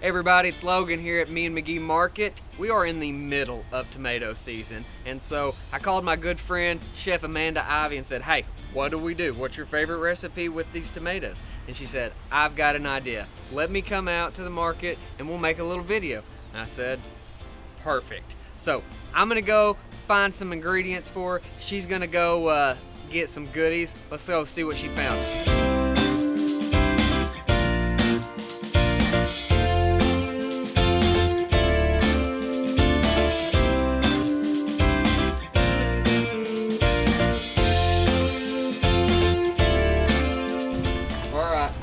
Hey everybody, it's Logan here at Me McGee Market. We are in the middle of tomato season, and so I called my good friend Chef Amanda Ivy and said, hey, what do we do? What's your favorite recipe with these tomatoes? And she said, I've got an idea. Let me come out to the market and we'll make a little video. And I said, perfect. So I'm gonna go find some ingredients for her. She's gonna go get some goodies. Let's go see what she found.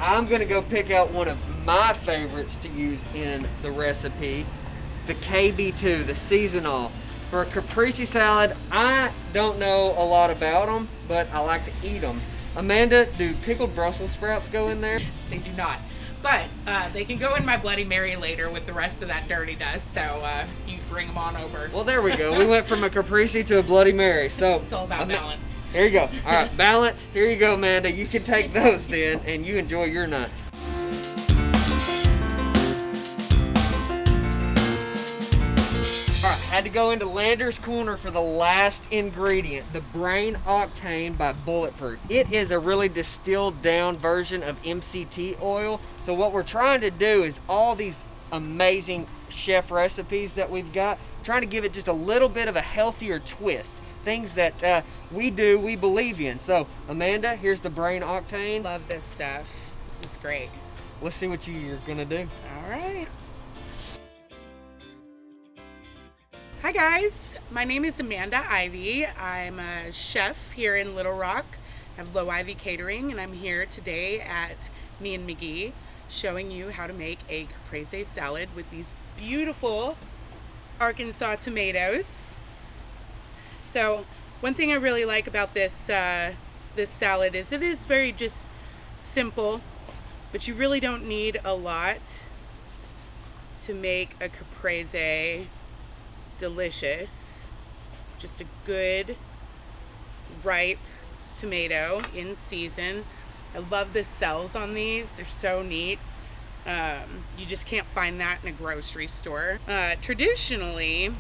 I'm gonna go pick out one of my favorites to use in the recipe, the KB2, the seasonal. For a Caprese salad, I don't know a lot about them, but I like to eat them. Amanda, do pickled Brussels sprouts go in there? They do not, but they can go in my Bloody Mary later with the rest of that dirty dust, so you bring them on over. Well, there we go. We went from a Caprese to a Bloody Mary, so it's all about balance. Here you go. All right, balance. Here you go, Amanda. You can take those then, and you enjoy your night. All right, had to go into Lander's Corner for the last ingredient, the Brain Octane by Bulletproof. It is a really distilled down version of MCT oil. So what we're trying to do is all these amazing chef recipes that we've got, trying to give it just a little bit of a healthier twist. Things that we believe in. So, Amanda, here's the Brain Octane. Love this stuff. This is great. Let's see what you're gonna do. All right. Hi guys, my name is Amanda Ivy. I'm a chef here in Little Rock. I have Low Ivy Catering, and I'm here today at Me McGee showing you how to make a Caprese salad with these beautiful Arkansas tomatoes. So one thing I really like about this this salad is it is very just simple, but you really don't need a lot to make a Caprese delicious. Just a good ripe tomato in season. I love the cells on these. They're so neat. You just can't find that in a grocery store. Traditionally,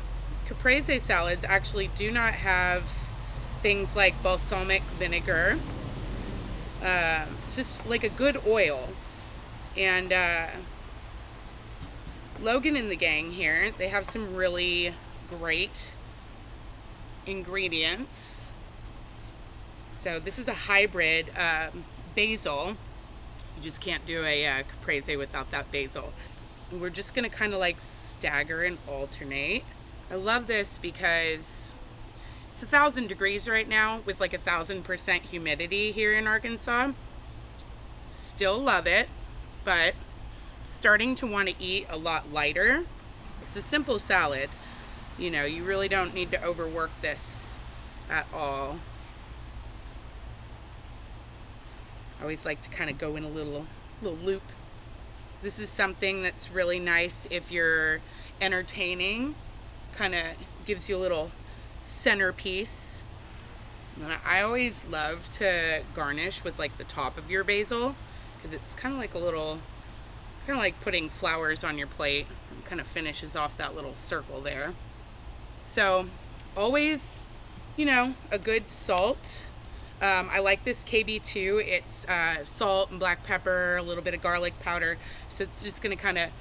Caprese salads actually do not have things like balsamic vinegar. It's just like a good oil. And Logan and the gang here, they have some really great ingredients. So this is a hybrid basil. You just can't do a Caprese without that basil. And we're just gonna kind of like stagger and alternate. I love this because it's 1,000 degrees right now with like 1,000% humidity here in Arkansas. Still love it, but starting to want to eat a lot lighter. It's a simple salad. You know, you really don't need to overwork this at all. I always like to kind of go in a little loop. This is something that's really nice if you're entertaining. Kind of gives you a little centerpiece. And I always love to garnish with like the top of your basil because it's kind of like a little, kind of like putting flowers on your plate. It kind of finishes off that little circle there. So always, you know, a good salt. I like this KB2. It's salt and black pepper, a little bit of garlic powder. So it's just going to kind of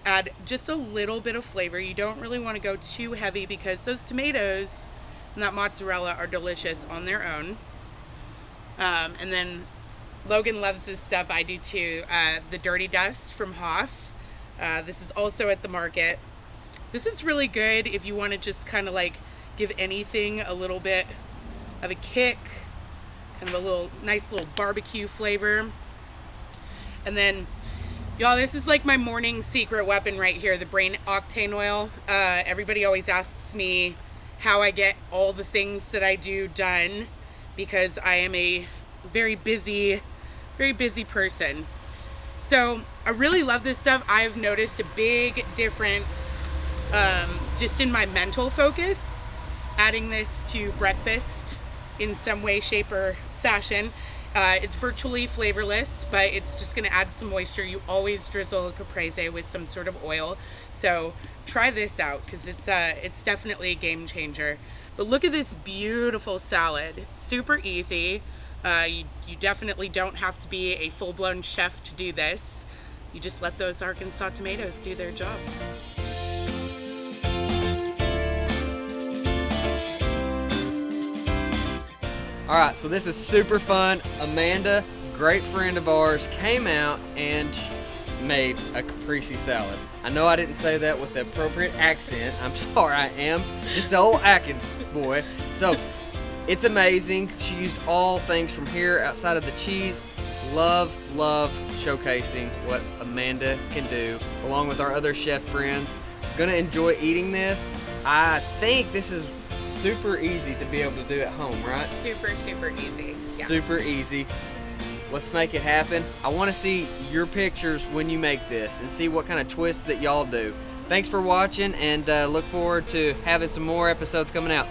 add just a little bit of flavor. You don't really want to go too heavy because those tomatoes and that mozzarella are delicious on their own. And then Logan loves this stuff. I do too. The Dirty Dust from Hoff. This is also at the market. This is really good if you want to just kind of like give anything a little bit of a kick, kind of a nice little barbecue flavor. And then y'all, this is like my morning secret weapon right here, the Brain Octane oil. Everybody always asks me how I get all the things that I do done because I am a very busy person. So I really love this stuff. I've noticed a big difference just in my mental focus, adding this to breakfast in some way, shape, or fashion. It's virtually flavorless, but it's just going to add some moisture. You always drizzle a caprese with some sort of oil, so try this out because it's definitely a game changer. But look at this beautiful salad. Super easy. You definitely don't have to be a full-blown chef to do this. You just let those Arkansas tomatoes do their job. All right, so this is super fun. Amanda, great friend of ours, came out and made a caprese salad. I know I didn't say that with the appropriate accent. I'm sorry, I am just an old Atkins boy. So it's amazing. She used all things from here outside of the cheese. Love showcasing what Amanda can do along with our other chef friends. Gonna enjoy eating this. I think this is super easy to be able to do at home, right? Super easy. Yeah. Super easy. Let's make it happen. I want to see your pictures when you make this and see what kind of twists that y'all do. Thanks for watching, and look forward to having some more episodes coming out.